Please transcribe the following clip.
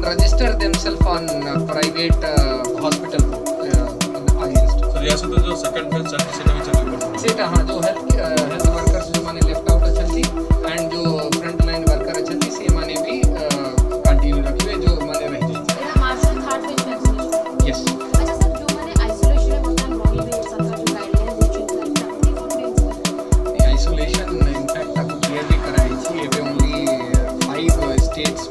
register themselves on private hospital against. Sir यासुद्धा जो second phase साठी सेटा विचारली पडतो सेटा हाँ जो हेल्थ वर्कर्स जो माने लेफ्ट आउट अछंती एंड जो फ्रंट लाइन वर्कर अछंती से माने भी कंटिन्यू रखिए जो माने रह जाए एना मार्शल थर्ड फेज वैक्सीनेशन यस अच्छा सर जो माने आइसोलेशन में होता है बॉडी में सरकार जो गाइडलाइन दे चुकी है आइसोलेशन इनफैक्ट आपको क्लियरली कराई थी एवे ओनली 5 states